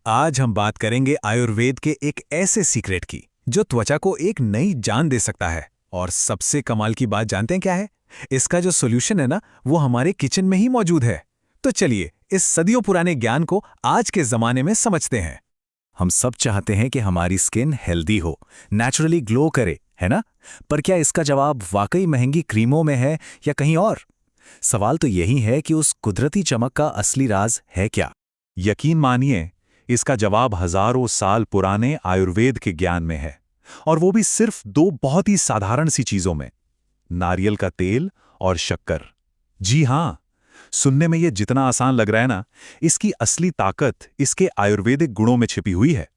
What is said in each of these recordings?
आज हम बात करेंगे आयुर्वेद के एक ऐसे सीक्रेट की जो त्वचा को एक नई जान दे सकता है। और सबसे कमाल की बात जानते हैं क्या है? इसका जो सॉल्यूशन है ना, वो हमारे किचन में ही मौजूद है। तो चलिए इस सदियों पुराने ज्ञान को आज के जमाने में समझते हैं। हम सब चाहते हैं कि हमारी स्किन हेल्दी हो, नेचुरली ग्लो करे, है ना? पर क्या इसका जवाब वाकई महंगी क्रीमों में है या कहीं और? सवाल तो यही है कि उस कुदरती चमक का असली राज है क्या? यकीन मानिए, इसका जवाब हजारों साल पुराने आयुर्वेद के ज्ञान में है। और वो भी सिर्फ दो बहुत ही साधारण सी चीजों में, नारियल का तेल और शक्कर। जी हां, सुनने में ये जितना आसान लग रहा है ना, इसकी असली ताकत इसके आयुर्वेदिक गुणों में छिपी हुई है।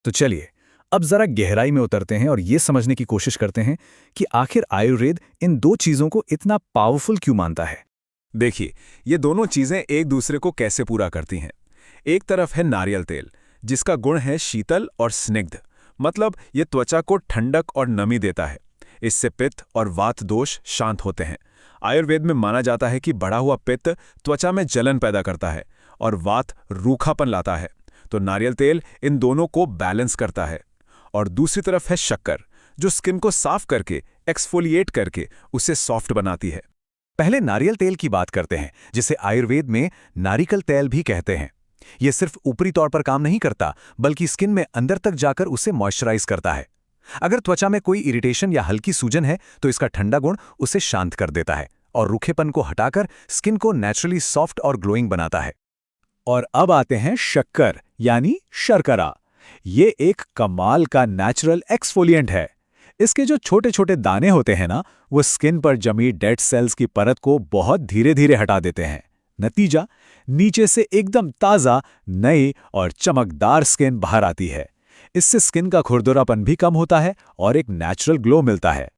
तो चलिए अब जरा गहराई में उतरते हैं और ये समझने की कोशिश करते हैं कि आखिर आयुर्वेद इन दो चीजों को इतना पावरफुल क्यों मानता है। देखिए, ये दोनों चीजें एक दूसरे को कैसे पूरा करती हैं। एक तरफ है नारियल तेल, जिसका गुण है शीतल और स्निग्ध, मतलब ये त्वचा को ठंडक और नमी देता है। इससे पित्त और वात दोष शांत होते हैं। आयुर्वेद में माना जाता है कि बढ़ा हुआ पित्त त्वचा में जलन पैदा करता है और वात रूखापन लाता है। तो नारियल तेल इन दोनों को बैलेंस करता है। और दूसरी तरफ है शक्कर, जो स्किन को साफ करके, एक्सफोलिएट करके उसे सॉफ्ट बनाती है। पहले नारियल तेल की बात करते हैं, जिसे आयुर्वेद में नारिकल तेल भी कहते हैं। यह सिर्फ ऊपरी तौर पर काम नहीं करता, बल्कि स्किन में अंदर तक जाकर उसे मॉइस्चराइज करता है। अगर त्वचा में कोई इरिटेशन या हल्की सूजन है तो इसका ठंडा गुण उसे शांत कर देता है और रूखेपन को हटाकर स्किन को नेचुरली सॉफ्ट और ग्लोइंग बनाता है। और अब आते हैं शक्कर यानी शर्करा। ये एक कमाल का नेचुरल एक्सफोलिएंट है। इसके जो छोटे छोटे दाने होते हैं ना, वो स्किन पर जमी डेड सेल्स की परत को बहुत धीरे धीरे हटा देते हैं। नतीजा, नीचे से एकदम ताज़ा, नई और चमकदार स्किन बाहर आती है। इससे स्किन का खुरदुरापन भी कम होता है और एक नेचुरल ग्लो मिलता है।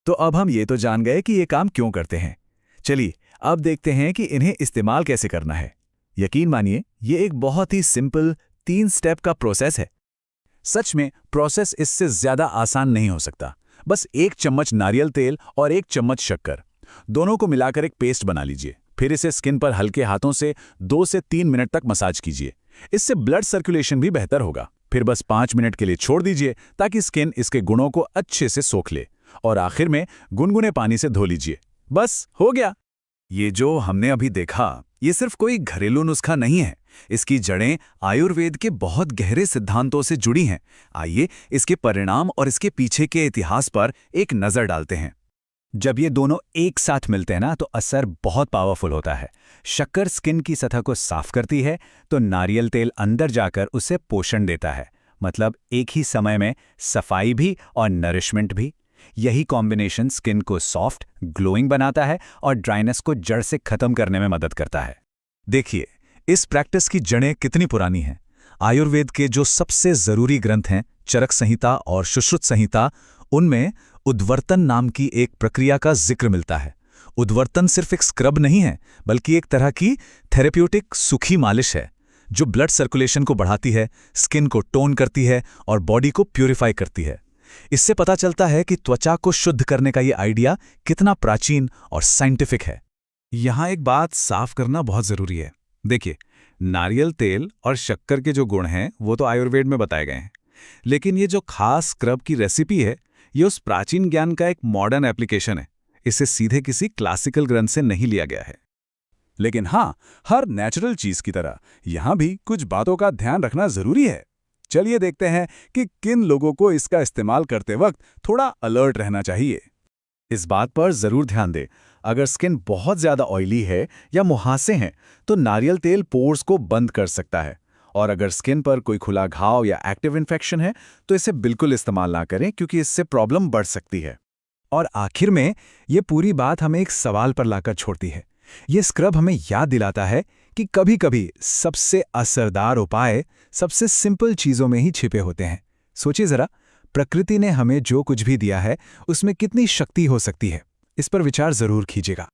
तो अब हम ये तो जान गए कि ये काम क्यों करते हैं। चलिए अब देखते हैं कि इन्हें इस्तेमाल कैसे करना है। यकीन मानिए, ये एक बहुत ही सिंपल 3 स्टेप का प्रोसेस है। सच में प्रोसेस इससे ज्यादा आसान नहीं हो सकता। बस 1 चम्मच नारियल तेल और 1 चम्मच शक्कर, दोनों को मिलाकर एक पेस्ट बना लीजिए। फिर इसे स्किन पर हल्के हाथों से 2 से 3 मिनट तक मसाज कीजिए। इससे ब्लड सर्कुलेशन भी बेहतर होगा। फिर बस 5 मिनट के लिए छोड़ दीजिए ताकि स्किन इसके गुणों को अच्छे से सोख ले। और आखिर में गुनगुने पानी से धो लीजिए। बस हो गया। ये जो हमने अभी देखा, ये सिर्फ कोई घरेलू नुस्खा नहीं है। इसकी जड़ें आयुर्वेद के बहुत गहरे सिद्धांतों से जुड़ी हैं। आइए इसके परिणाम और इसके पीछे के इतिहास पर एक नज़र डालते हैं। जब ये दोनों एक साथ मिलते हैं ना, तो असर बहुत पावरफुल होता है। शक्कर स्किन की सतह को साफ करती है, तो नारियल तेल अंदर जाकर उसे पोषण देता है। मतलब एक ही समय में सफाई भी और नरिशमेंट भी। यही कॉम्बिनेशन स्किन को सॉफ्ट, ग्लोइंग बनाता है और ड्राइनेस को जड़ से खत्म करने में मदद करता है। देखिए, इस प्रैक्टिस की जड़ें कितनी पुरानी हैं। आयुर्वेद के जो सबसे जरूरी ग्रंथ हैं, चरक संहिता और सुश्रुत संहिता, उनमें उद्वर्तन नाम की एक प्रक्रिया का जिक्र मिलता है। उद्वर्तन सिर्फ एक स्क्रब नहीं है, बल्कि एक तरह की थेरेप्यूटिक सूखी मालिश है, जो ब्लड सर्कुलेशन को बढ़ाती है, स्किन को टोन करती है और बॉडी को प्यूरिफाई करती है। इससे पता चलता है कि त्वचा को शुद्ध करने का ये आइडिया कितना प्राचीन और साइंटिफिक है। यहाँ एक बात साफ करना बहुत जरूरी है। देखिए, नारियल तेल और शक्कर के जो गुण हैं वो तो आयुर्वेद में बताए गए हैं, लेकिन ये जो खास स्क्रब की रेसिपी है, ये उस प्राचीन ज्ञान का एक मॉडर्न एप्लीकेशन है। इसे सीधे किसी क्लासिकल ग्रंथ से नहीं लिया गया है। लेकिन हाँ, हर नेचुरल चीज की तरह यहाँ भी कुछ बातों का ध्यान रखना जरूरी है। चलिए देखते हैं कि किन लोगों को इसका इस्तेमाल करते वक्त थोड़ा अलर्ट रहना चाहिए। इस बात पर जरूर ध्यान दें, अगर स्किन बहुत ज्यादा ऑयली है या मुहासे हैं, तो नारियल तेल पोर्स को बंद कर सकता है। और अगर स्किन पर कोई खुला घाव या एक्टिव इन्फेक्शन है, तो इसे बिल्कुल इस्तेमाल ना करें, क्योंकि इससे प्रॉब्लम बढ़ सकती है। और आखिर में ये पूरी बात हमें एक सवाल पर लाकर छोड़ती है। ये स्क्रब हमें याद दिलाता है कि कभी-कभी सबसे असरदार उपाय सबसे सिंपल चीजों में ही छिपे होते हैं। सोचिए जरा, प्रकृति ने हमें जो कुछ भी दिया है, उसमें कितनी शक्ति हो सकती है। इस पर विचार जरूर कीजिएगा।